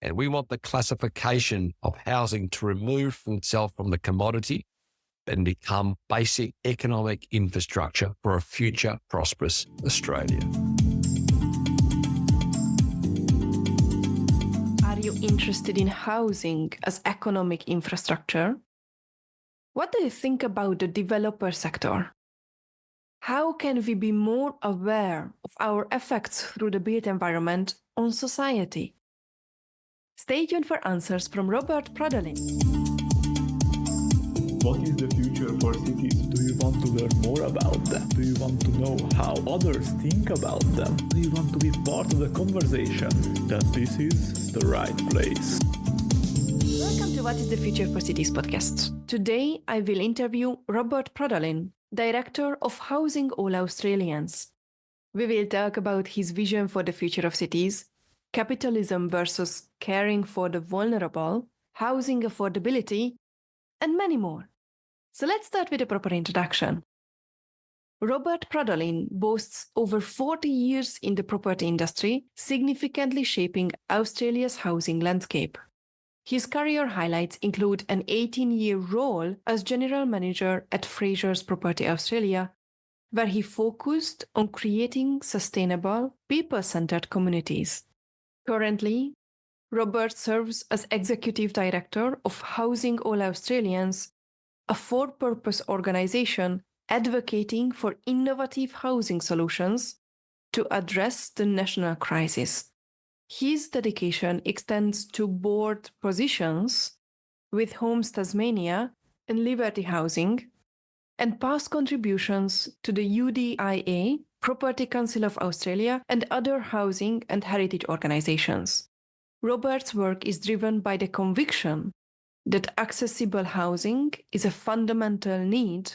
And we want the classification of housing to remove itself from the commodity and become basic economic infrastructure for a future prosperous Australia. Are you interested in housing as economic infrastructure? What do you think about the developer sector? How can we be more aware of our effects through the built environment on society? Stay tuned for answers from Robert Pradolin. What is the future for cities? Do you want to learn more about them? Do you want to know how others think about them? Do you want to be part of the conversation? Then this is the right place. Welcome to What is the Future for Cities podcast. Today I will interview Robert Pradolin, Director of Housing All Australians. We will talk about his vision for the future of cities, capitalism versus caring for the vulnerable, housing affordability, and many more. So let's start with a proper introduction. Robert Pradolin boasts over 40 years in the property industry, significantly shaping Australia's housing landscape. His career highlights include an 18-year role as General Manager at Frasers Property Australia, where he focused on creating sustainable, people-centered communities. Currently, Robert serves as Executive Director of Housing All Australians, a for-purpose organization advocating for innovative housing solutions to address the national crisis. His dedication extends to board positions with Homes Tasmania and Liverty Housing, and past contributions to the UDIA, Property Council of Australia, and other housing and heritage organizations. Robert's work is driven by the conviction that accessible housing is a fundamental need,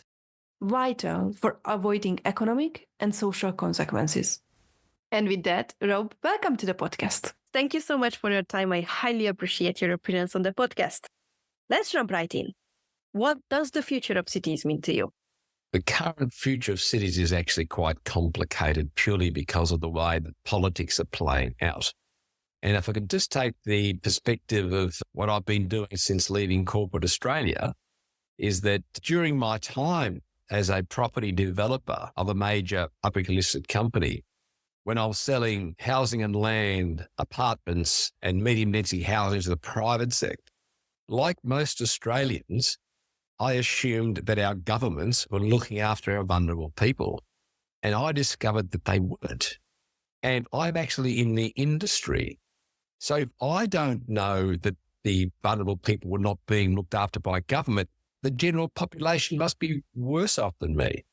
vital for avoiding economic and social consequences. And with that, Rob, welcome to the podcast. Thank you so much for your time. I highly appreciate your appearance on the podcast. Let's jump right in. What does the future of cities mean to you? The current future of cities is actually quite complicated purely because of the way that politics are playing out. And if I could just take the perspective of what I've been doing since leaving corporate Australia, is that during my time as a property developer of a major publicly listed company, when I was selling housing and land, apartments and medium density housing to the private sector, like most Australians, I assumed that our governments were looking after our vulnerable people. And I discovered that they weren't. And I'm actually in the industry. So if I don't know that the vulnerable people were not being looked after by government, the general population must be worse off than me.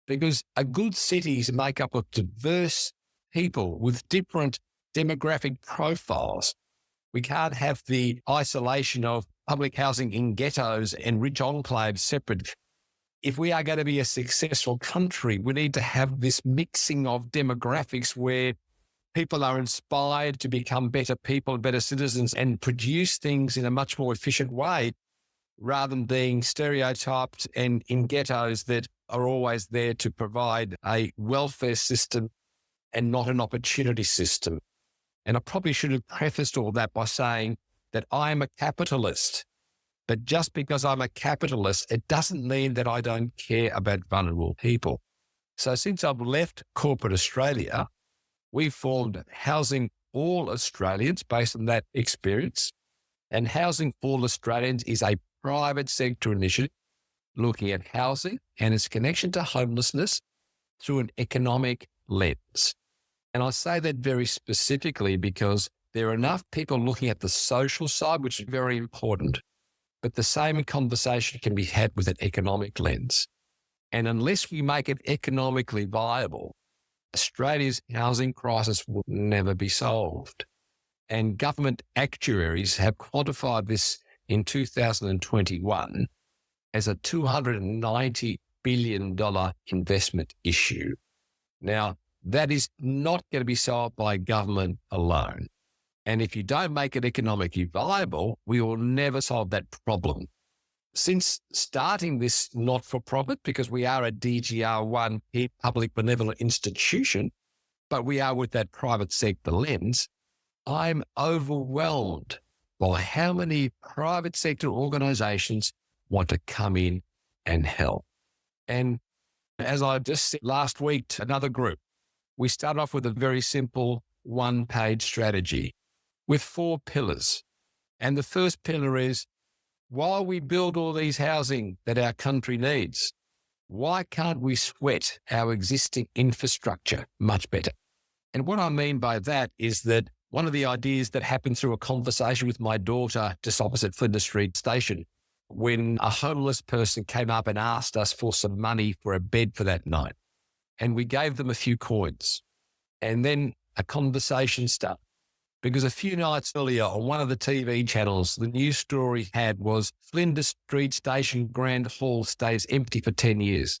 Because a good city is made up of diverse people with different demographic profiles. We can't have the isolation of public housing in ghettos and rich enclaves separate. If we are going to be a successful country, we need to have this mixing of demographics where people are inspired to become better people, better citizens, and produce things in a much more efficient way, rather than being stereotyped and in ghettos that are always there to provide a welfare system and not an opportunity system. And I probably should have prefaced all that by saying that I am a capitalist. But just because I'm a capitalist, it doesn't mean that I don't care about vulnerable people. So since I've left corporate Australia, we formed Housing All Australians based on that experience. And Housing All Australians is a private sector initiative looking at housing and its connection to homelessness through an economic lens. And I say that very specifically because there are enough people looking at the social side, which is very important, but the same conversation can be had with an economic lens. And unless we make it economically viable, Australia's housing crisis will never be solved. And government actuaries have quantified this in 2021 as a $290 billion investment issue. Now, that is not going to be solved by government alone. And if you don't make it economically viable, we will never solve that problem. Since starting this not-for-profit, because we are a DGR1 public benevolent institution, but we are with that private sector lens, I'm overwhelmed by how many private sector organisations want to come in and help. And as I just said last week to another group, we start off with a very simple one-page strategy with 4 pillars. And the first pillar is, while we build all these housing that our country needs, why can't we sweat our existing infrastructure much better? And what I mean by that is that one of the ideas that happened through a conversation with my daughter just opposite Flinders Street Station, when a homeless person came up and asked us for some money for a bed for that night. And we gave them a few coins. And then a conversation started. Because a few nights earlier on one of the TV channels, the news story was Flinders Street Station Grand Hall stays empty for 10 years.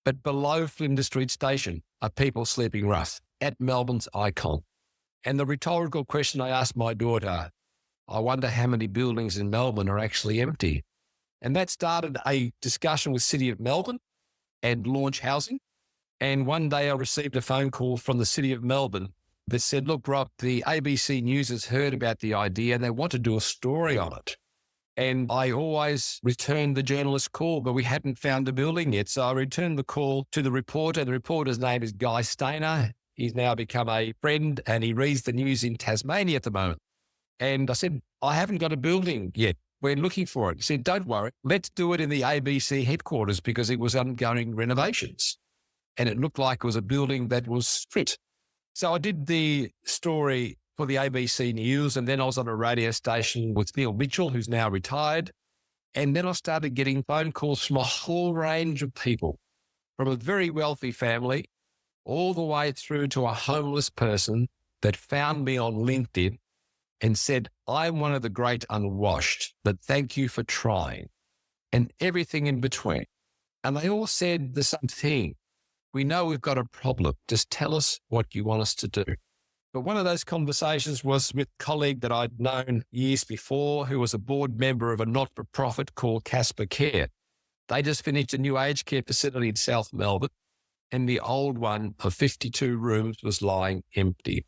But below Flinders Street Station are people sleeping rough at Melbourne's icon. And the rhetorical question I asked my daughter, I wonder how many buildings in Melbourne are actually empty. And that started a discussion with City of Melbourne and Launch Housing. And one day I received a phone call from the City of Melbourne that said, look, Rob, the ABC News has heard about the idea and they want to do a story on it. And I always returned the journalist's call, but we hadn't found the building yet. So I returned the call to the reporter. The reporter's name is Guy Stainer. He's now become a friend and he reads the news in Tasmania at the moment. And I said, I haven't got a building yet. We're looking for it. He said, don't worry, let's do it in the ABC headquarters because it was undergoing renovations. And it looked like it was a building that was fit. So I did the story for the ABC News, and then I was on a radio station with Neil Mitchell, who's now retired. And then I started getting phone calls from a whole range of people, from a very wealthy family, all the way through to a homeless person that found me on LinkedIn and said, I'm one of the great unwashed, but thank you for trying, and everything in between. And they all said the same thing. We know we've got a problem. Just tell us what you want us to do. But one of those conversations was with a colleague that I'd known years before, who was a board member of a not-for-profit called Casper Care. They just finished a new aged care facility in South Melbourne, and the old one of 52 rooms was lying empty.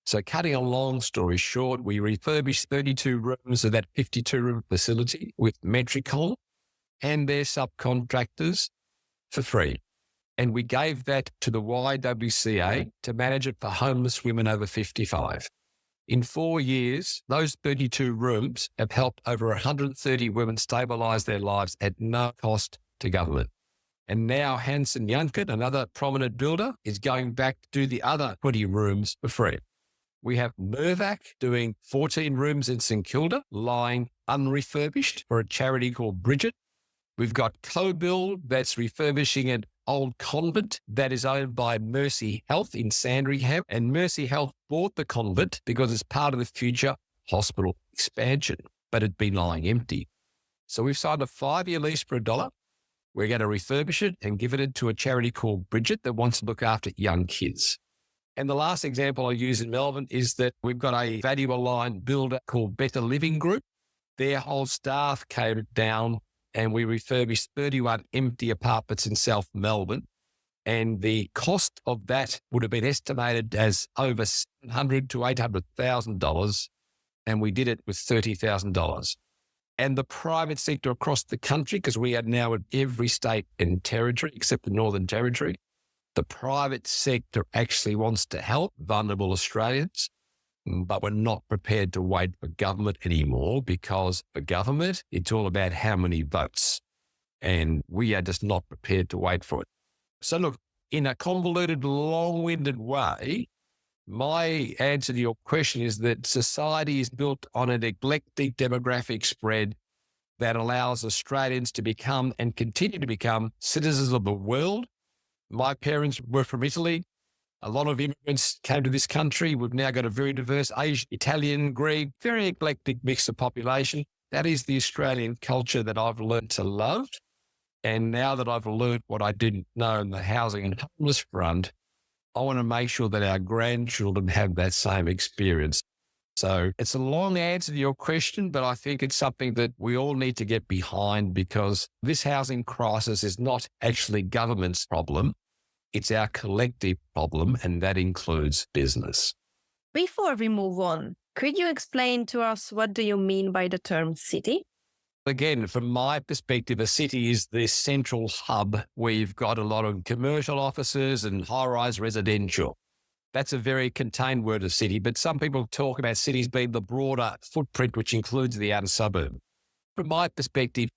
So cutting a long story short, we refurbished 32 rooms of that 52-room facility with Metricon and their subcontractors for free. And we gave that to the YWCA to manage it for homeless women over 55. In 4 years, those 32 rooms have helped over 130 women stabilise their lives at no cost to government. And now Hanson Yuncken, another prominent builder, is going back to do the other 20 rooms for free. We have Mirvac doing 14 rooms in St Kilda, lying unrefurbished for a charity called Bridget. We've got CoBuild that's refurbishing an old convent that is owned by Mercy Health in Sandringham. And Mercy Health bought the convent because it's part of the future hospital expansion, but it'd been lying empty. So we've signed a 5-year lease for $1. We're going to refurbish it and give it to a charity called Bridget that wants to look after young kids. And the last example I use in Melbourne is that we've got a value-aligned builder called Better Living Group. Their whole staff came down and we refurbished 31 empty apartments in South Melbourne. And the cost of that would have been estimated as over $700,000 to $800,000. And we did it with $30,000. And the private sector across the country, because we are now in every state and territory except the Northern Territory, the private sector actually wants to help vulnerable Australians, but we're not prepared to wait for government anymore because for government, it's all about how many votes. And we are just not prepared to wait for it. So look, in a convoluted, long-winded way, my answer to your question is that society is built on an eclectic demographic spread that allows Australians to become and continue to become citizens of the world. My parents were from Italy. A lot of immigrants came to this country. We've now got a very diverse Asian, Italian, Greek, very eclectic mix of population. That is the Australian culture that I've learned to love. And now that I've learned what I didn't know in the housing and homeless front, I want to make sure that our grandchildren have that same experience. So it's a long answer to your question, but I think it's something that we all need to get behind because this housing crisis is not actually government's problem. It's our collective problem, and that includes business. Before we move on, Could you explain to us what do you mean by the term city? Again, from my perspective, a city is the central hub where you've got a lot of commercial offices and high-rise residential. That's a very contained word of city, but some people talk about cities being the broader footprint, which includes the outer suburb. From my perspective,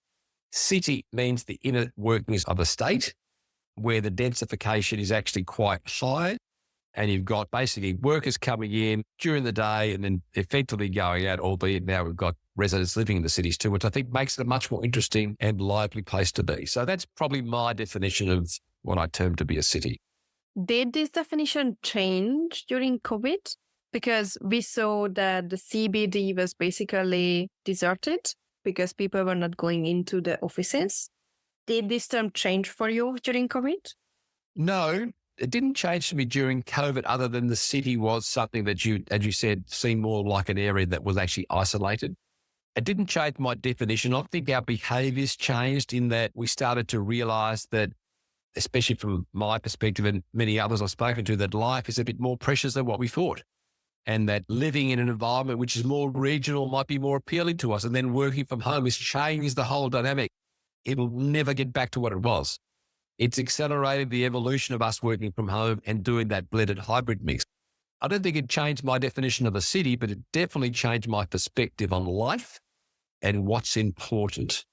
city means the inner workings of a state where the densification is actually quite high, and you've got basically workers coming in during the day and then effectively going out, albeit now we've got residents living in the cities too, which I think makes it a much more interesting and lively place to be. So that's probably my definition of what I term to be a city. Did this definition change during COVID? Because we saw that the CBD was basically deserted because people were not going into the offices. Did this term change for you during COVID? No, it didn't change for me during COVID other than the city was something that you, as you said, seemed more like an area that was actually isolated. It didn't change my definition. I think our behaviours changed in that we started to realise that, especially from my perspective and many others I've spoken to, that life is a bit more precious than what we thought. And that living in an environment which is more regional might be more appealing to us. And then working from home has changed the whole dynamic. It'll never get back to what it was. It's accelerated the evolution of us working from home and doing that blended hybrid mix. I don't think it changed my definition of a city, but it definitely changed my perspective on life and what's important.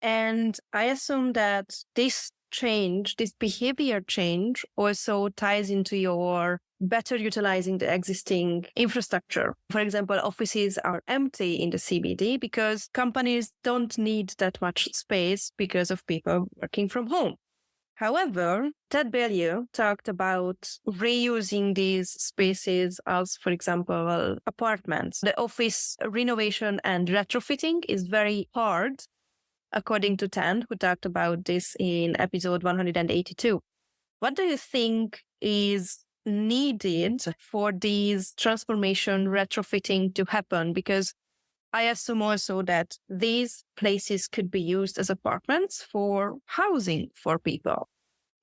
And I assume that this change, this behavior change, also ties into your better utilizing the existing infrastructure. For example, offices are empty in the CBD because companies don't need that much space because of people working from home. However, Ted Bellew talked about reusing these spaces as, for example, apartments. The office renovation and retrofitting is very hard, according to Tan, who talked about this in episode 182. What do you think is needed for these transformation retrofitting to happen? Because I assume also that these places could be used as apartments for housing for people.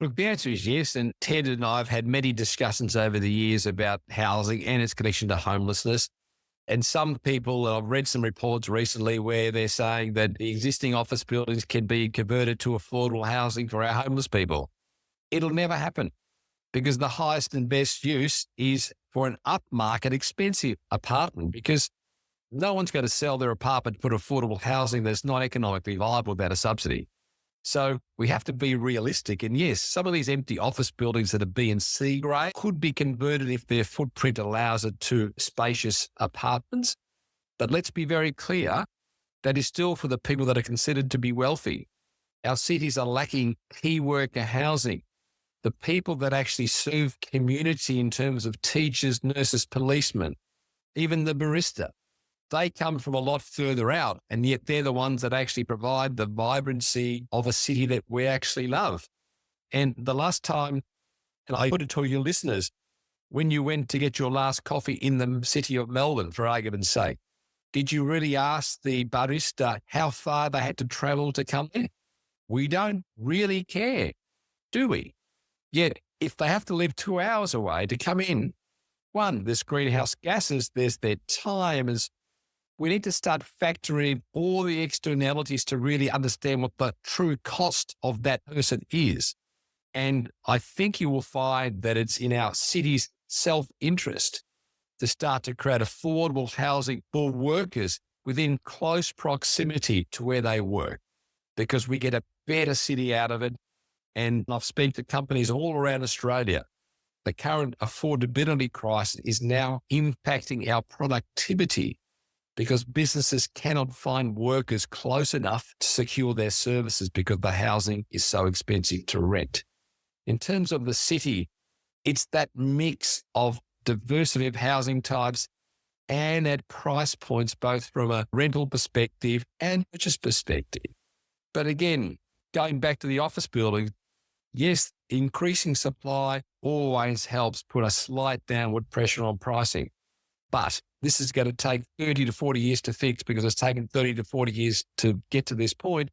Look, the answer is yes. And Ted and I have had many discussions over the years about housing and its connection to homelessness. And some people, I've read some reports recently where they're saying that the existing office buildings can be converted to affordable housing for our homeless people. It'll never happen because the highest and best use is for an upmarket expensive apartment, because no one's going to sell their apartment for affordable housing that's not economically viable without a subsidy. So we have to be realistic. And yes, some of these empty office buildings that are B and C grade could be converted if their footprint allows it to spacious apartments. But let's be very clear, that is still for the people that are considered to be wealthy. Our cities are lacking key worker housing. The people that actually serve community in terms of teachers, nurses, policemen, even the barista, they come from a lot further out, and yet they're the ones that actually provide the vibrancy of a city that we actually love. And the last time, and I put it to your listeners, when you went to get your last coffee in the city of Melbourne, for argument's sake, did you really ask the barista how far they had to travel to come there? We don't really care, do we? Yet, if they have to live 2 hours away to come in, one, there's greenhouse gases, there's their time. We need to start factoring all the externalities to really understand what the true cost of that person is. And I think you will find that it's in our city's self-interest to start to create affordable housing for workers within close proximity to where they work, because we get a better city out of it. And I've spoken to companies all around Australia. The current affordability crisis is now impacting our productivity because businesses cannot find workers close enough to secure their services because the housing is so expensive to rent. In terms of the city, it's that mix of diversity of housing types and at price points, both from a rental perspective and purchase perspective. But again, going back to the office building, yes, increasing supply always helps put a slight downward pressure on pricing. But this is going to take 30 to 40 years to fix because it's taken 30 to 40 years to get to this point.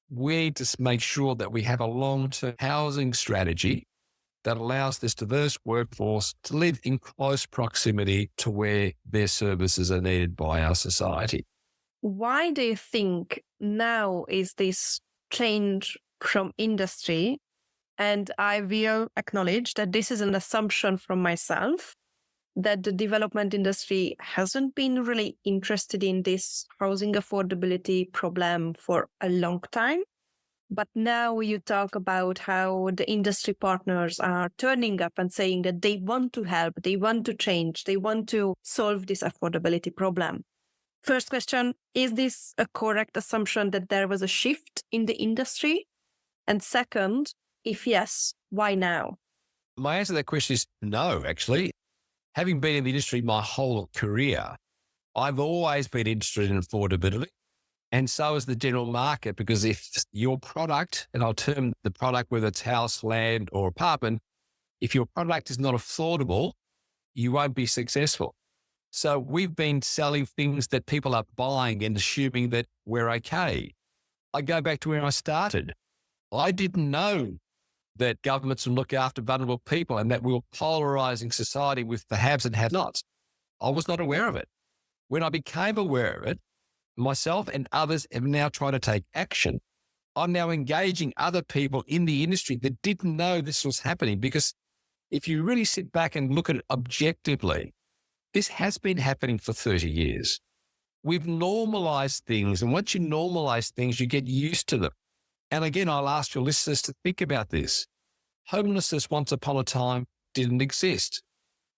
We need to make sure that we have a long-term housing strategy that allows this diverse workforce to live in close proximity to where their services are needed by our society. Why do you think now is this change from industry? And I will acknowledge that this is an assumption from myself, that the development industry hasn't been really interested in this housing affordability problem for a long time. But now you talk about how the industry partners are turning up and saying that they want to help, they want to change, they want to solve this affordability problem. First question, is this a correct assumption that there was a shift in the industry? And second, if yes, why now? My answer to that question is no, actually. Having been in the industry my whole career, I've always been interested in affordability. And so is the general market, because if your product, and I'll term the product, whether it's house, land, or apartment, if your product is not affordable, you won't be successful. So we've been selling things that people are buying and assuming that we're okay. I go back to where I started. I didn't know that governments would look after vulnerable people and that we were polarizing society with the haves and have-nots. I was not aware of it. When I became aware of it, myself and others have now tried to take action. I'm now engaging other people in the industry that didn't know this was happening, because if you really sit back and look at it objectively, this has been happening for 30 years. We've normalized things, and once you normalize things, you get used to them. And again, I'll ask your listeners to think about this. Homelessness once upon a time didn't exist.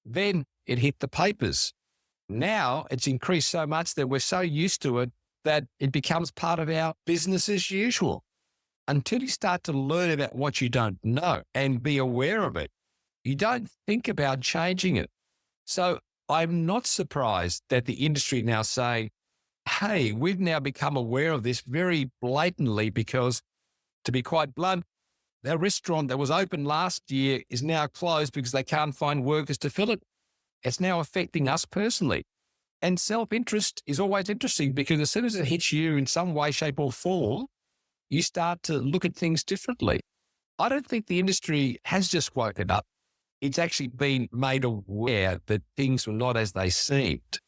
Then it hit the papers. Now it's increased so much that we're so used to it that it becomes part of our business as usual. Until you start to learn about what you don't know and be aware of it, you don't think about changing it. So I'm not surprised that the industry now say, hey, we've now become aware of this very blatantly, because, to be quite blunt, our restaurant that was open last year is now closed because they can't find workers to fill it. It's now affecting us personally. And self-interest is always interesting, because as soon as it hits you in some way, shape or form, you start to look at things differently. I don't think the industry has just woken up. It's actually been made aware that things were not as they seemed.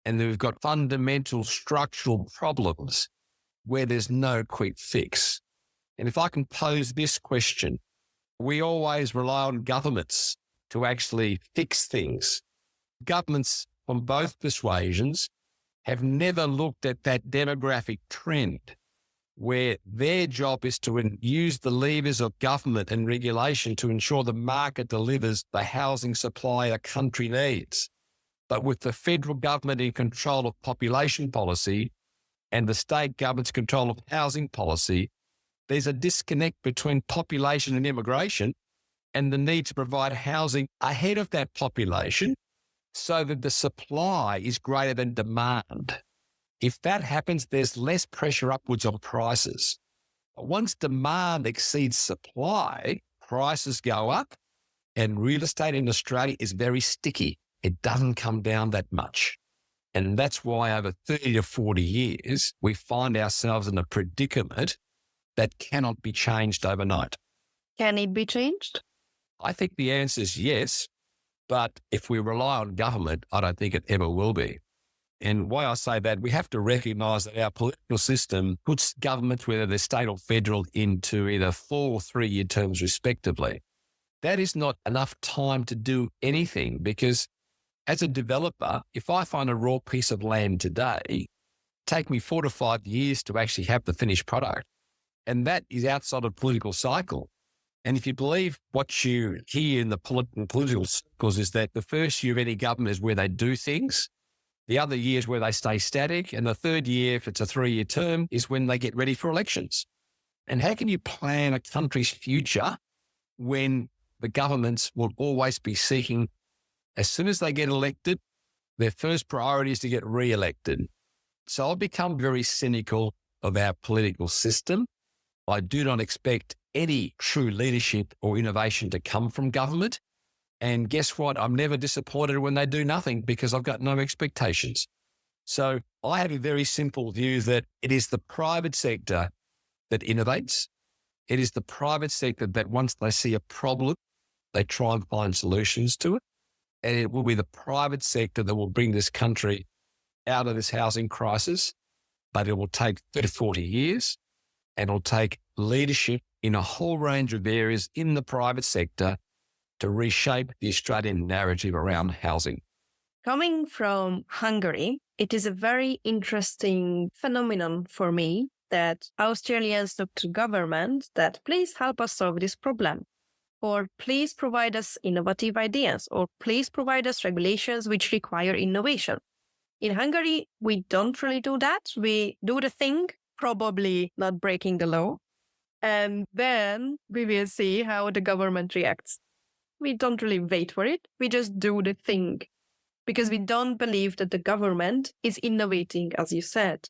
And that we've got fundamental structural problems where there's no quick fix. And if I can pose this question, we always rely on governments to actually fix things. Governments from both persuasions have never looked at that demographic trend, where their job is to use the levers of government and regulation to ensure the market delivers the housing supply a country needs. But with the federal government in control of population policy and the state government's control of housing policy, there's a disconnect between population and immigration and the need to provide housing ahead of that population so that the supply is greater than demand. If that happens, there's less pressure upwards on prices. But once demand exceeds supply, prices go up, and real estate in Australia is very sticky. It doesn't come down that much. And that's why over 30 to 40 years, we find ourselves in a predicament that cannot be changed overnight. Can it be changed? I think the answer is yes. But if we rely on government, I don't think it ever will be. And why I say that, we have to recognise that our political system puts governments, whether they're state or federal, into either 4 or 3-year terms respectively. That is not enough time to do anything, because as a developer, if I find a raw piece of land today, take me 4 to 5 years to actually have the finished product. And that is outside of political cycle. And if you believe what you hear in the political circles, is that the first year of any government is where they do things. The other year is where they stay static. And the third year, if it's a 3-year term, is when they get ready for elections. And how can you plan a country's future when the governments will always be seeking, as soon as they get elected, their first priority is to get re-elected? So I've become very cynical of our political system. I do not expect any true leadership or innovation to come from government. And guess what? I'm never disappointed when they do nothing, because I've got no expectations. So I have a very simple view that it is the private sector that innovates. It is the private sector that once they see a problem, They try and find solutions to it. And it will be the private sector that will bring this country out of this housing crisis, but it will take 30, 40 years, and it'll take leadership in a whole range of areas in the private sector to reshape the Australian narrative around housing. Coming from Hungary, it is a very interesting phenomenon for me that Australians look to government that please help us solve this problem, or please provide us innovative ideas, or please provide us regulations which require innovation. In Hungary, we don't really do that. We do the thing, probably not breaking the law, and then we will see how the government reacts. We don't really wait for it. We just do the thing because we don't believe that the government is innovating, as you said.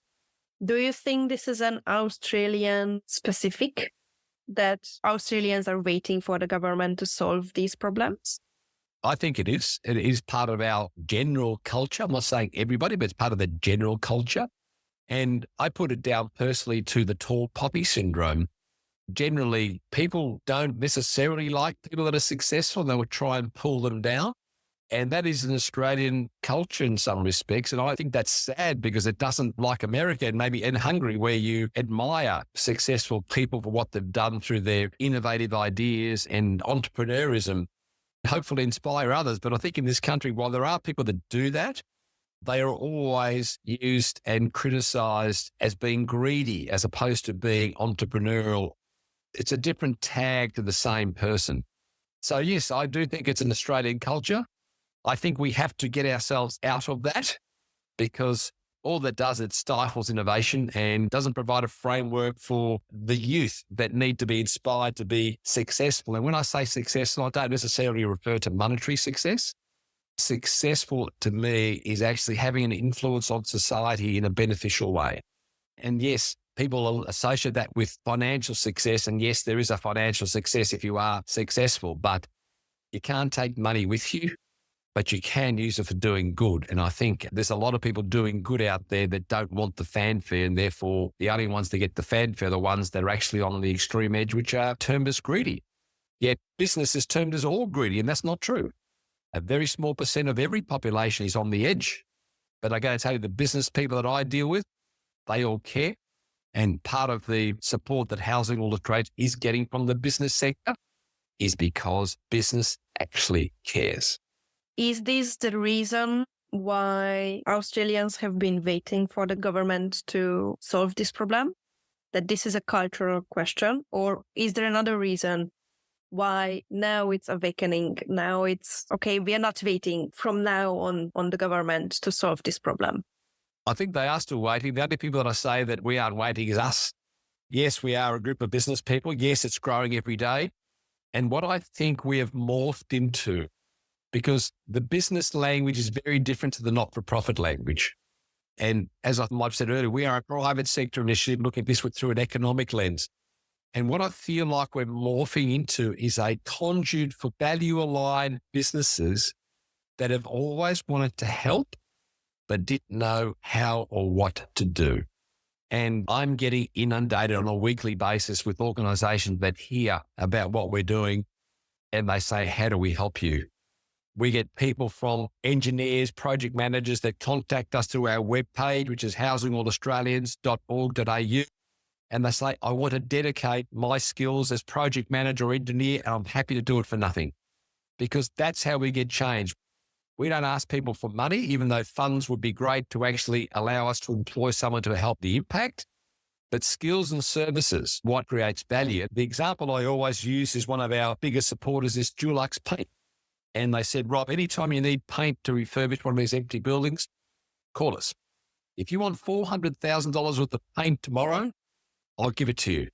Do you think this is an Australian specific, that Australians are waiting for the government to solve these problems? I think it is. It is part of our general culture. I'm not saying everybody, but it's part of the general culture. And I put it down personally to the tall poppy syndrome. Generally, people don't necessarily like people that are successful. They would try and pull them down. And that is an Australian culture in some respects. And I think that's sad because it doesn't, like America and maybe in Hungary, where you admire successful people for what they've done through their innovative ideas and entrepreneurism, hopefully inspire others. But I think in this country, while there are people that do that, they are always used and criticised as being greedy as opposed to being entrepreneurial. It's a different tag to the same person. So yes, I do think it's an Australian culture. I think we have to get ourselves out of that because all that does, it stifles innovation and doesn't provide a framework for the youth that need to be inspired to be successful. And when I say successful, I don't necessarily refer to monetary success. Successful to me is actually having an influence on society in a beneficial way. And yes, people will associate that with financial success. And yes, there is a financial success if you are successful, but you can't take money with you, but you can use it for doing good. And I think there's a lot of people doing good out there that don't want the fanfare, and therefore the only ones that get the fanfare are the ones that are actually on the extreme edge, which are termed as greedy. Yet business is termed as all greedy, and that's not true. A very small percent of every population is on the edge. But I got to tell you, the business people that I deal with, they all care. And part of the support that Housing Australia is getting from the business sector is because business actually cares. Is this the reason why Australians have been waiting for the government to solve this problem? That this is a cultural question? Or is there another reason why now it's awakening? Now it's, okay, we are not waiting from now on the government to solve this problem. I think they are still waiting. The only people that I say that we aren't waiting is us. Yes, we are a group of business people. Yes, it's growing every day. And what I think we have morphed into, because the business language is very different to the not-for-profit language. And as I might have said earlier, we are a private sector initiative looking at this through an economic lens. And what I feel like we're morphing into is a conduit for value-aligned businesses that have always wanted to help, but didn't know how or what to do. And I'm getting inundated on a weekly basis with organizations that hear about what we're doing and they say, how do we help you? We get people from engineers, project managers that contact us through our webpage, which is housingallaustralians.org.au. And they say, I want to dedicate my skills as project manager or engineer, and I'm happy to do it for nothing. Because that's how we get change. We don't ask people for money, even though funds would be great to actually allow us to employ someone to help the impact. But skills and services, what creates value. The example I always use is one of our biggest supporters is Dulux Paint. And they said, Rob, anytime you need paint to refurbish one of these empty buildings, call us. If you want $400,000 worth of paint tomorrow, I'll give it to you.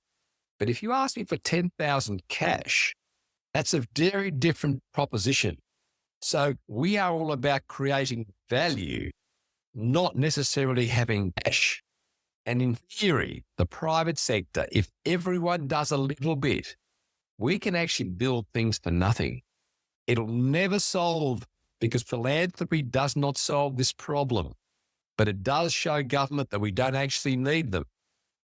But if you ask me for $10,000 cash, that's a very different proposition. So we are all about creating value, not necessarily having cash. And in theory, the private sector, if everyone does a little bit, we can actually build things for nothing. It'll never solve, because philanthropy does not solve this problem, but it does show government that we don't actually need them.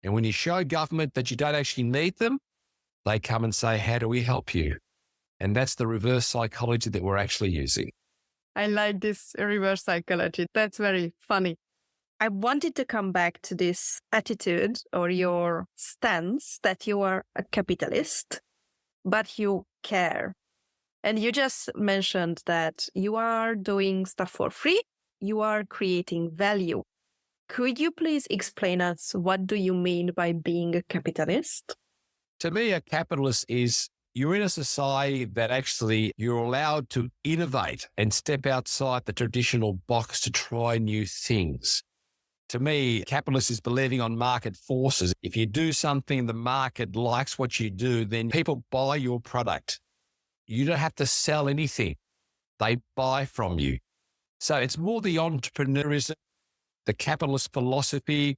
And when you show government that you don't actually need them, they come and say, how do we help you? And that's the reverse psychology that we're actually using. I like this reverse psychology. That's very funny. I wanted to come back to this attitude or your stance that you are a capitalist, but you care. And you just mentioned that you are doing stuff for free. You are creating value. Could you please explain us what do you mean by being a capitalist? To me, a capitalist is you're in a society that actually you're allowed to innovate and step outside the traditional box to try new things. To me, capitalist is believing on market forces. If you do something, the market likes what you do, then people buy your product. You don't have to sell anything. They buy from you. So it's more the entrepreneurism, the capitalist philosophy.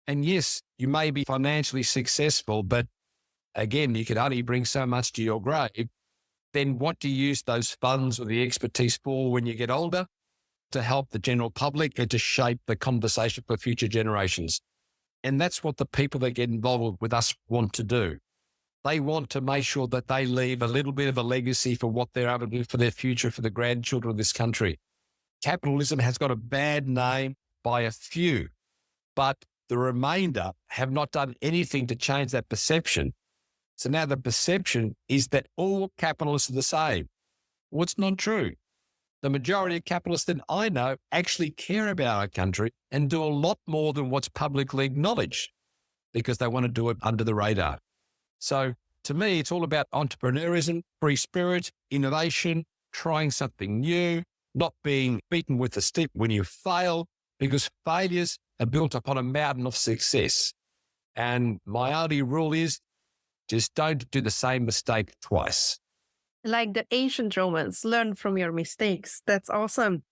And yes, you may be financially successful, but again, you can only bring so much to your grave. Then what do you use those funds or the expertise for when you get older? To help the general public and to shape the conversation for future generations. And that's what the people that get involved with us want to do. They want to make sure that they leave a little bit of a legacy for what they're able to do for their future, for the grandchildren of this country. Capitalism has got a bad name by a few, but the remainder have not done anything to change that perception. So now the perception is that all capitalists are the same. Well, it's not true. The majority of capitalists that I know actually care about our country and do a lot more than what's publicly acknowledged because they want to do it under the radar. So to me, it's all about entrepreneurism, free spirit, innovation, trying something new, not being beaten with a stick when you fail, because failures are built upon a mountain of success. And my only rule is just don't do the same mistake twice. Like the ancient Romans, learn from your mistakes. That's awesome.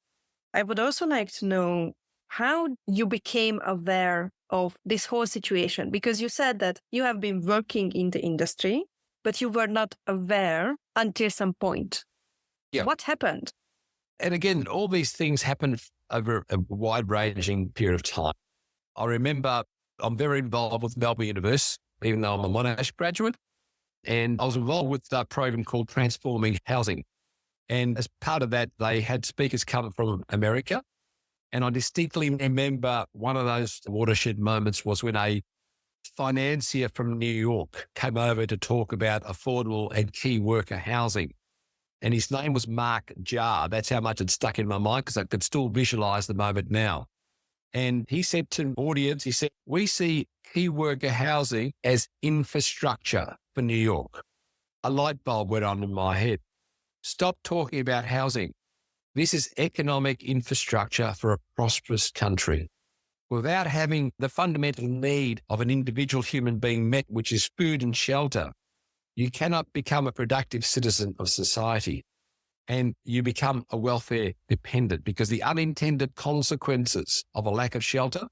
I would also like to know how you became aware of this whole situation, because you said that you have been working in the industry, but you were not aware until some point. Yeah. What happened? And again, all these things happen over a wide-ranging period of time. I remember I'm very involved with Melbourne University, even though I'm a Monash graduate. And I was involved with a program called Transforming Housing. And as part of that, they had speakers come from America. And I distinctly remember one of those watershed moments was when a financier from New York came over to talk about affordable and key worker housing. And his name was Mark Jar. That's how much it stuck in my mind because I could still visualize the moment now. And he said to the audience, he said, we see key worker housing as infrastructure for New York. A light bulb went on in my head. Stop talking about housing. This is economic infrastructure for a prosperous country. Without having the fundamental need of an individual human being met, which is food and shelter, you cannot become a productive citizen of society. And you become a welfare dependent because the unintended consequences of a lack of shelter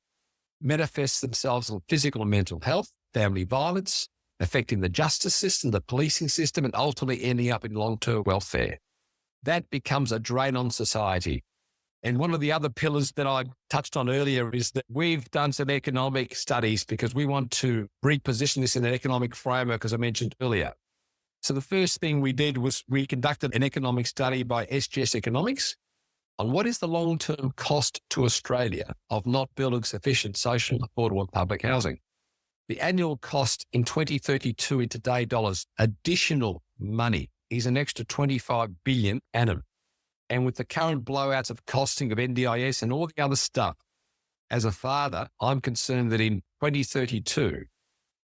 manifest themselves in physical and mental health, family violence, affecting the justice system, the policing system, and ultimately ending up in long-term welfare. That becomes a drain on society. And one of the other pillars that I touched on earlier is that we've done some economic studies because we want to reposition this in an economic framework, as I mentioned earlier. So the first thing we did was we conducted an economic study by SGS Economics on what is the long-term cost to Australia of not building sufficient social, affordable and public housing. The annual cost in 2032 in today dollars, additional money, is an extra 25 billion annum. And with the current blowouts of costing of NDIS and all the other stuff, as a father, I'm concerned that in 2032,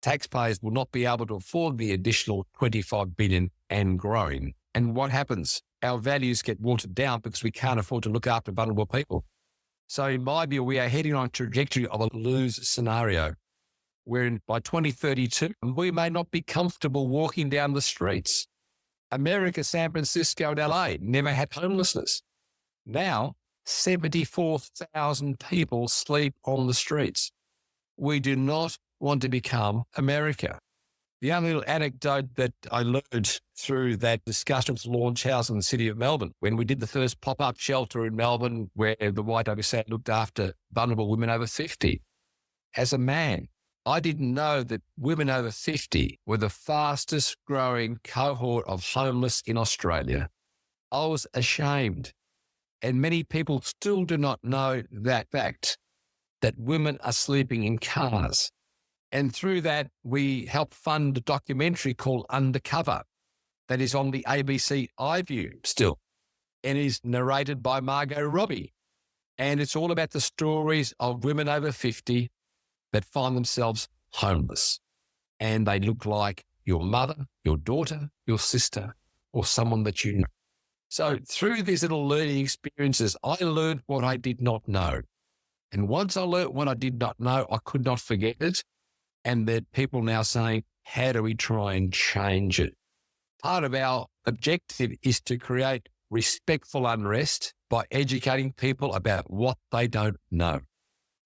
taxpayers will not be able to afford the additional 25 billion and growing. And what happens? Our values get watered down because we can't afford to look after vulnerable people. So in my view, we are heading on a trajectory of a lose scenario, wherein by 2032, we may not be comfortable walking down the streets. America, San Francisco, and LA never had homelessness. Now, 74,000 people sleep on the streets. We do not want to become America. The only little anecdote that I learned through that discussion with Launch House in the city of Melbourne, when we did the first pop-up shelter in Melbourne where the YWCA looked after vulnerable women over 50. As a man, I didn't know that women over 50 were the fastest growing cohort of homeless in Australia. I was ashamed. And many people still do not know that fact, that women are sleeping in cars. And through that, we help fund a documentary called Undercover that is on the ABC iView still and is narrated by Margot Robbie. And it's all about the stories of women over 50 that find themselves homeless. And they look like your mother, your daughter, your sister, or someone that you know. So through these little learning experiences, I learned what I did not know. And once I learned what I did not know, I could not forget it. And there are people now saying, how do we try and change it? Part of our objective is to create respectful unrest by educating people about what they don't know.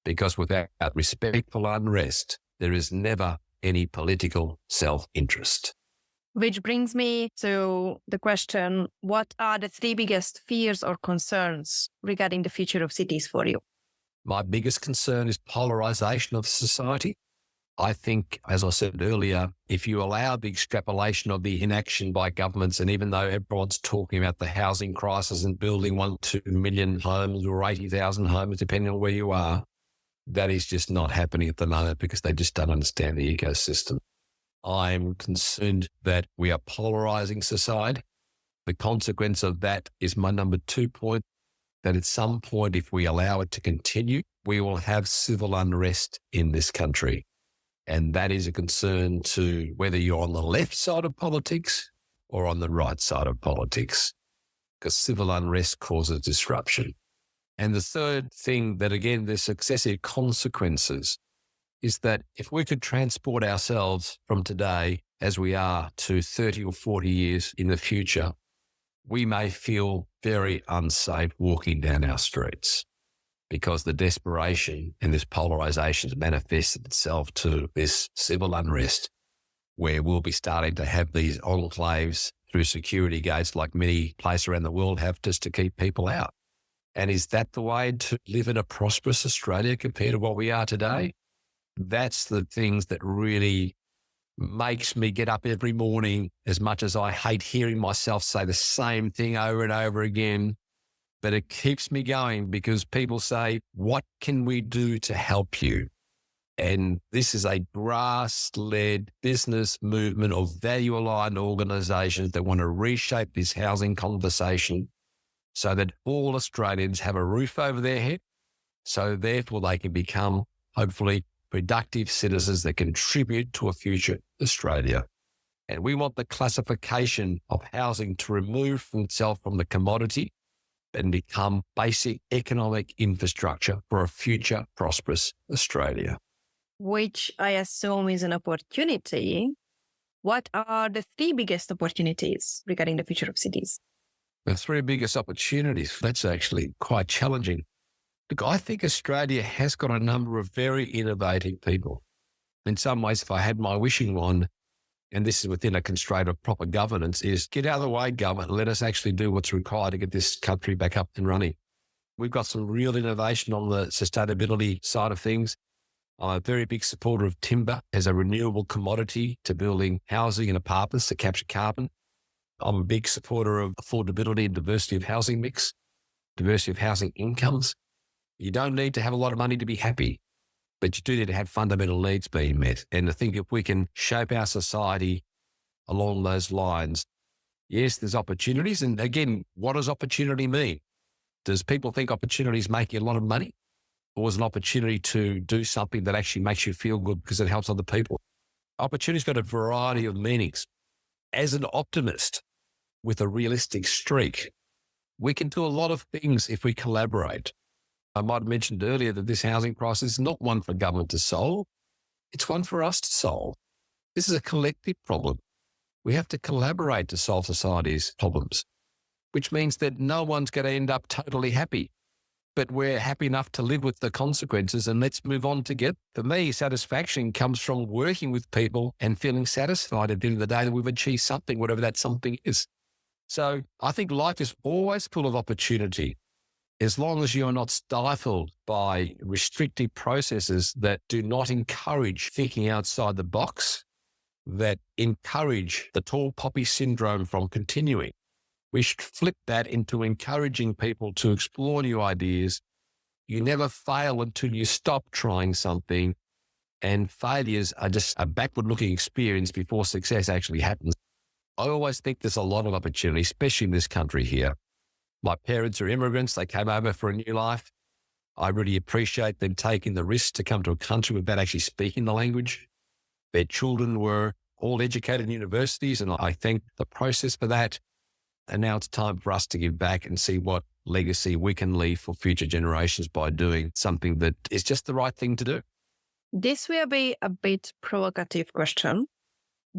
Because without respectful unrest, there is never any political self-interest. Which brings me to the question, what are the 3 biggest fears or concerns regarding the future of cities for you? My biggest concern is polarization of society. I think, as I said earlier, if you allow the extrapolation of the inaction by governments, and even though everyone's talking about the housing crisis and building 1-2 million homes or 80,000 homes, depending on where you are, that is just not happening at the moment because they just don't understand the ecosystem. I'm concerned that we are polarizing society. The consequence of that is my number 2 point, that at some point, if we allow it to continue, we will have civil unrest in this country. And that is a concern to whether you're on the left side of politics or on the right side of politics, because civil unrest causes disruption. And the third thing that, again, there's successive consequences, is that if we could transport ourselves from today as we are to 30 or 40 years in the future, we may feel very unsafe walking down our streets because the desperation and this polarization has manifested itself to this civil unrest where we'll be starting to have these enclaves through security gates like many places around the world have, just to keep people out. And is that the way to live in a prosperous Australia compared to what we are today? That's the things that really makes me get up every morning, as much as I hate hearing myself say the same thing over and over again. But it keeps me going because people say, what can we do to help you? And this is a grass-led business movement of value-aligned organisations that want to reshape this housing conversation so that all Australians have a roof over their head, so therefore they can become, hopefully, productive citizens that contribute to a future Australia. And we want the classification of housing to remove itself from the commodity and become basic economic infrastructure for a future prosperous Australia. Which I assume is an opportunity. What are the 3 biggest opportunities regarding the future of cities? The 3 biggest opportunities, that's actually quite challenging. Look, I think Australia has got a number of very innovative people. In some ways, if I had my wishing wand, and this is within a constraint of proper governance, is get out of the way, government, and let us actually do what's required to get this country back up and running. We've got some real innovation on the sustainability side of things. I'm a very big supporter of timber as a renewable commodity to building housing and apartments to capture carbon. I'm a big supporter of affordability and diversity of housing mix, diversity of housing incomes. You don't need to have a lot of money to be happy, but you do need to have fundamental needs being met. And I think if we can shape our society along those lines, yes, there's opportunities. And again, what does opportunity mean? Does people think opportunity is making a lot of money? Or is an opportunity to do something that actually makes you feel good because it helps other people? Opportunity's got a variety of meanings. As an optimist with a realistic streak, we can do a lot of things if we collaborate. I might have mentioned earlier that this housing crisis is not one for government to solve. It's one for us to solve. This is a collective problem. We have to collaborate to solve society's problems, which means that no one's going to end up totally happy. But we're happy enough to live with the consequences and let's move on together. For me, satisfaction comes from working with people and feeling satisfied at the end of the day that we've achieved something, whatever that something is. So I think life is always full of opportunity. as long as you're not stifled by restrictive processes that do not encourage thinking outside the box, that encourage the tall poppy syndrome from continuing. We should flip that into encouraging people to explore new ideas. You never fail until you stop trying something, and failures are just a backward-looking experience before success actually happens. I always think there's a lot of opportunity, especially in this country here. My parents are immigrants. They came over for a new life. I really appreciate them taking the risk to come to a country without actually speaking the language. Their children were all educated in universities, and I thank the process for that. And now it's time for us to give back and see what legacy we can leave for future generations by doing something that is just the right thing to do. This will be a bit provocative question.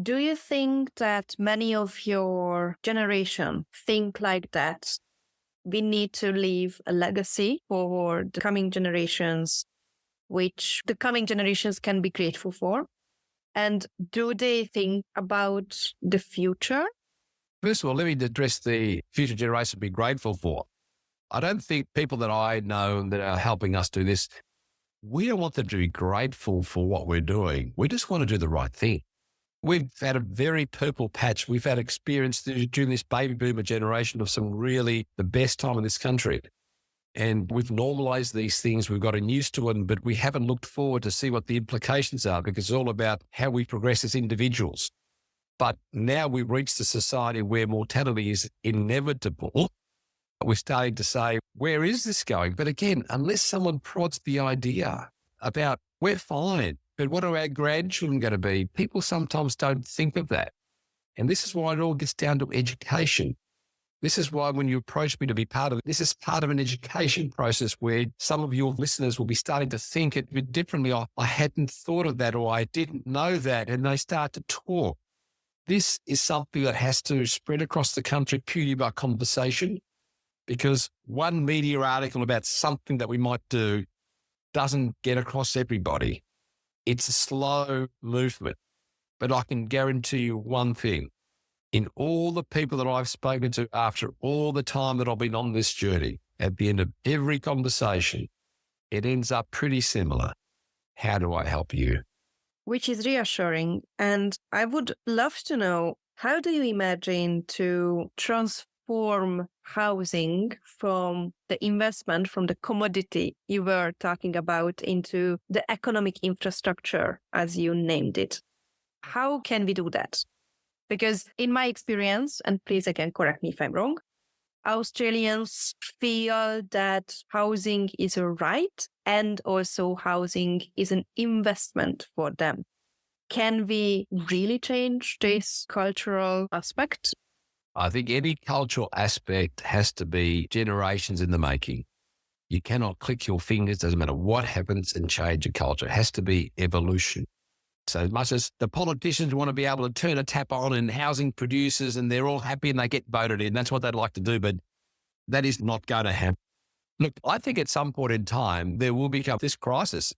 Do you think that many of your generation think like that? We need to leave a legacy for the coming generations, which the coming generations can be grateful for. And do they think about the future? First of all, let me address the future generation to be grateful for. I don't think people that I know that are helping us do this, we don't want them to be grateful for what we're doing. We just want to do the right thing. We've had a very purple patch. We've had experience during this baby boomer generation of some really the best time in this country. And we've normalized these things. We've gotten used to them, but we haven't looked forward to see what the implications are, because it's all about how we progress as individuals. But now we've reached a society where mortality is inevitable. We're starting to say, where is this going? But again, unless someone prods the idea about we're fine, but what are our grandchildren going to be? People sometimes don't think of that. And this is why it all gets down to education. This is why when you approach me to be part of it, this is part of an education process where some of your listeners will be starting to think it a bit differently. Oh, I hadn't thought of that, or I didn't know that. And they start to talk. This is something that has to spread across the country purely by conversation, because one media article about something that we might do doesn't get across everybody. It's a slow movement, but I can guarantee you one thing. In all the people that I've spoken to after all the time that I've been on this journey, at the end of every conversation, it ends up pretty similar. How do I help you? Which is reassuring. And I would love to know, how do you imagine to transform housing from the investment, from the commodity you were talking about, into the economic infrastructure, as you named it? How can we do that? Because in my experience, and please again correct me if I'm wrong, Australians feel that housing is a right and also housing is an investment for them. Can we really change this cultural aspect? I think any cultural aspect has to be generations in the making. You cannot click your fingers, doesn't matter what happens, and change a culture. It has to be evolution. So as much as the politicians want to be able to turn a tap on and housing producers and they're all happy and they get voted in, that's what they'd like to do, but that is not going to happen. Look, I think at some point in time, there will become this crisis.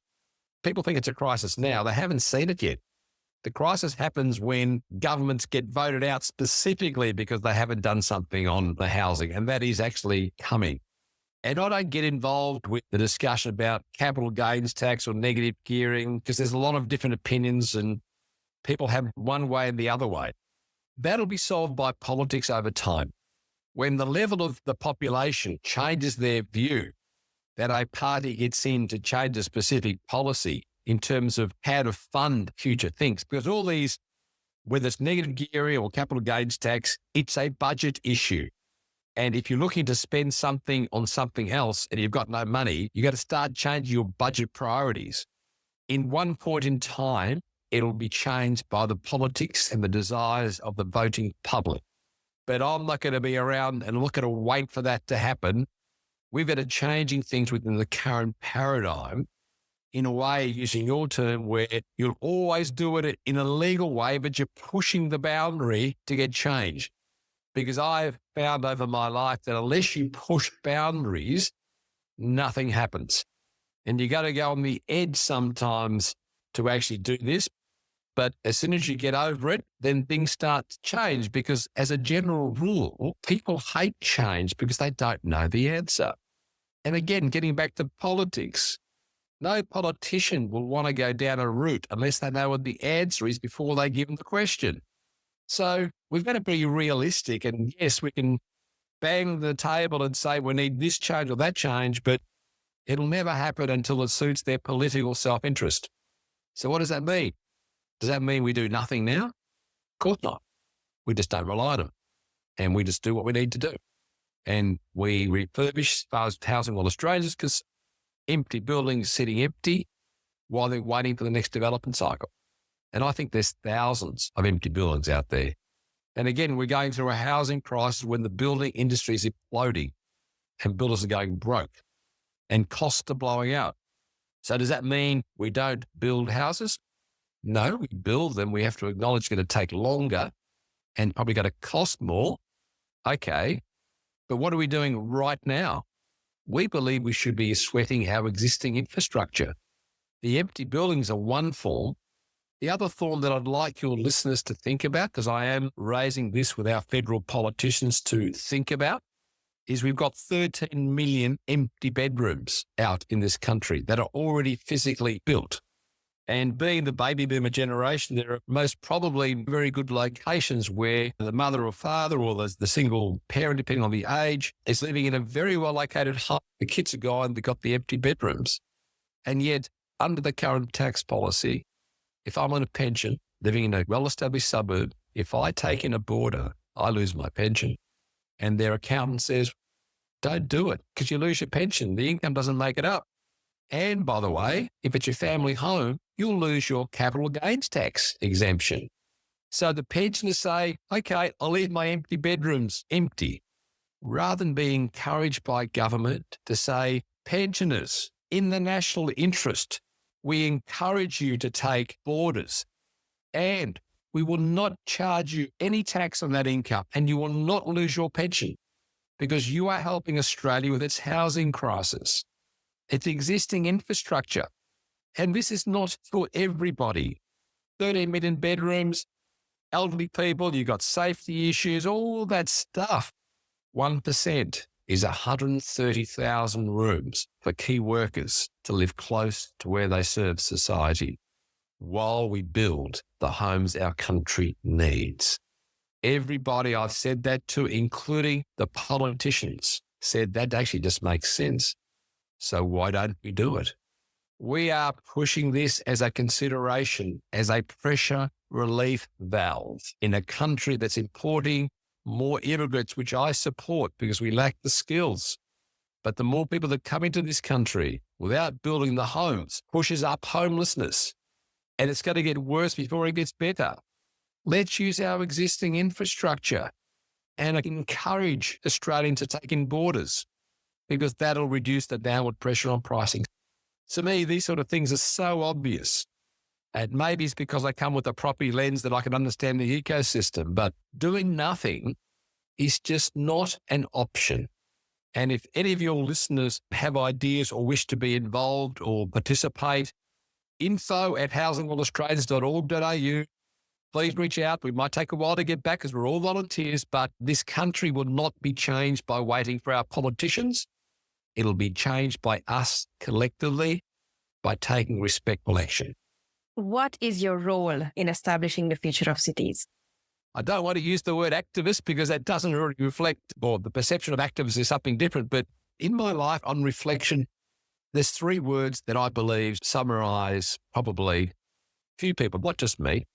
People think it's a crisis now. They haven't seen it yet. The crisis happens when governments get voted out specifically because they haven't done something on the housing, and that is actually coming. And I don't get involved with the discussion about capital gains tax or negative gearing, because there's a lot of different opinions and people have one way and the other way. That'll be solved by politics over time. When the level of the population changes their view, that a party gets in to change a specific policy in terms of how to fund future things, because all these, whether it's negative gearing or capital gains tax, it's a budget issue. And if you're looking to spend something on something else and you've got no money, you got to start changing your budget priorities. In one point in time, it'll be changed by the politics and the desires of the voting public. But I'm not going to be around and look at a wait for that to happen. We've got to changing things within the current paradigm in a way, using your term, where you'll always do it in a legal way, but you're pushing the boundary to get change. Because I've found over my life that unless you push boundaries, nothing happens. And you got to go on the edge sometimes to actually do this. But as soon as you get over it, then things start to change, because as a general rule, people hate change because they don't know the answer. And again, getting back to politics, no politician will want to go down a route unless they know what the answer is before they give them the question. So we've got to be realistic. And yes, we can bang the table and say we need this change or that change, but it'll never happen until it suits their political self-interest. So what does that mean? Does that mean we do nothing now? Of course not. We just don't rely on them. And we just do what we need to do. And we refurbish as far as Housing All Australians, because empty buildings sitting empty while they're waiting for the next development cycle. And I think there's thousands of empty buildings out there. And again, we're going through a housing crisis when the building industry is imploding and builders are going broke and costs are blowing out. So does that mean we don't build houses? No, we build them. We have to acknowledge it's going to take longer and probably going to cost more. Okay. But what are we doing right now? We believe we should be sweating our existing infrastructure. The empty buildings are one form. The other form that I'd like your listeners to think about, because I am raising this with our federal politicians to think about, is we've got 13 million empty bedrooms out in this country that are already physically built. And being the baby boomer generation, there are most probably very good locations where the mother or father or the single parent, depending on the age, is living in a very well-located home. The kids are gone, they've got the empty bedrooms. And yet, under the current tax policy, if I'm on a pension, living in a well-established suburb, if I take in a boarder, I lose my pension. And their accountant says, don't do it because you lose your pension. The income doesn't make it up. And by the way, if it's your family home, you'll lose your capital gains tax exemption. So the pensioners say, okay, I'll leave my empty bedrooms empty, rather than being encouraged by government to say, pensioners, in the national interest, we encourage you to take boarders and we will not charge you any tax on that income and you will not lose your pension because you are helping Australia with its housing crisis. It's existing infrastructure. And this is not for everybody. 13 million bedrooms, elderly people, you've got safety issues, all that stuff. 1% is 130,000 rooms for key workers to live close to where they serve society while we build the homes our country needs. Everybody I've said that to, including the politicians, said that actually just makes sense. So why don't we do it? We are pushing this as a consideration, as a pressure relief valve in a country that's importing more immigrants, which I support because we lack the skills. But the more people that come into this country without building the homes pushes up homelessness. And it's going to get worse before it gets better. Let's use our existing infrastructure and encourage Australians to take in boarders because that'll reduce the downward pressure on pricing. To me, these sort of things are so obvious. And maybe it's because I come with a property lens that I can understand the ecosystem, but doing nothing is just not an option. And if any of your listeners have ideas or wish to be involved or participate, info@housingallaustralians.org.au. Please reach out. We might take a while to get back because we're all volunteers, but this country will not be changed by waiting for our politicians. It'll be changed by us collectively by taking respectful action. What is your role in establishing the future of cities? I don't want to use the word activist because that doesn't really reflect, or the perception of activists is something different. But in my life, on reflection, there's 3 words that I believe summarize probably few people, not just me,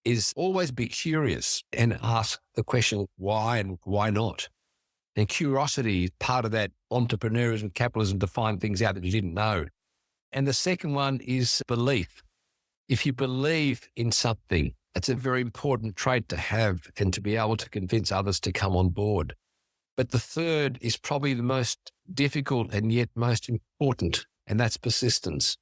is always be curious and ask the question, why and why not? And curiosity is part of that entrepreneurism and capitalism to find things out that you didn't know. And the second one is belief. If you believe in something, it's a very important trait to have and to be able to convince others to come on board. But the third is probably the most difficult and yet most important, and that's persistence.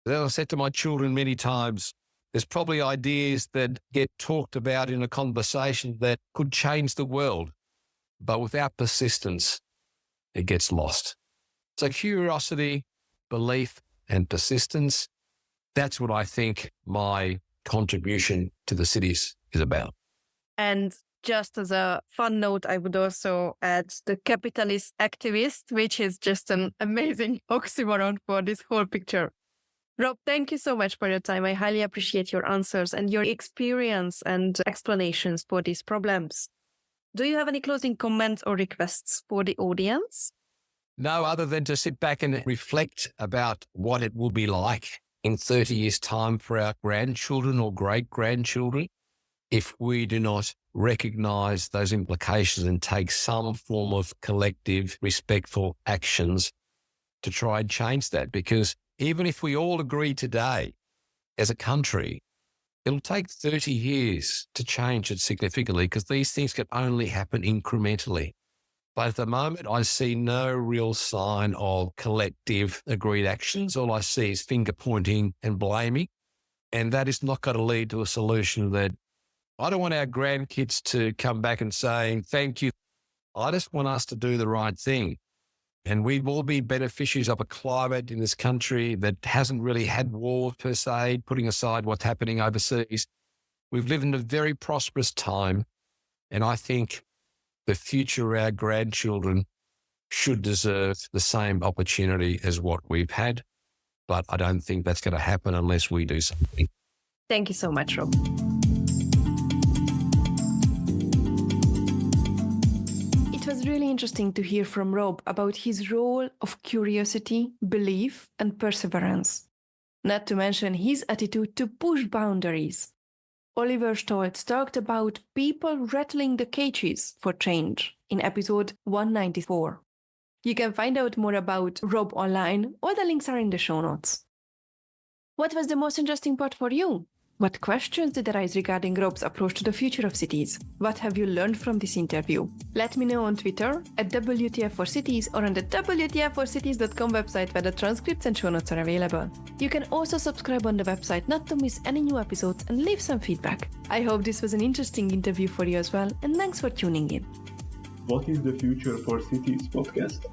As I said to my children many times, there's probably ideas that get talked about in a conversation that could change the world, but without persistence, it gets lost. So curiosity, belief, and persistence, that's what I think my contribution to the cities is about. And just as a fun note, I would also add the capitalist activist, which is just an amazing oxymoron for this whole picture. Rob, thank you so much for your time. I highly appreciate your answers and your experience and explanations for these problems. Do you have any closing comments or requests for the audience? No, other than to sit back and reflect about what it will be like in 30 years' time for our grandchildren or great-grandchildren if we do not recognise those implications and take some form of collective, respectful actions to try and change that. Because even if we all agree today as a country, it'll take 30 years to change it significantly because these things can only happen incrementally. But at the moment, I see no real sign of collective agreed actions. All I see is finger pointing and blaming. And that is not going to lead to a solution that I don't want our grandkids to come back and saying, thank you. I just want us to do the right thing. And we've all been beneficiaries of a climate in this country that hasn't really had war per se, putting aside what's happening overseas. We've lived in a very prosperous time. And I think the future of our grandchildren should deserve the same opportunity as what we've had. But I don't think that's going to happen unless we do something. Thank you so much, Rob. It was really interesting to hear from Rob about his role of curiosity, belief, and perseverance. Not to mention his attitude to push boundaries. Oliver Stoltz talked about people rattling the cages for change in episode 194. You can find out more about Rob online. All the links are in the show notes. What was the most interesting part for you? What questions did arise regarding Rob's approach to the future of cities? What have you learned from this interview? Let me know on Twitter at WTF4Cities or on the WTF4Cities.com website where the transcripts and show notes are available. You can also subscribe on the website not to miss any new episodes and leave some feedback. I hope this was an interesting interview for you as well, and thanks for tuning in. What is the Future for Cities podcast?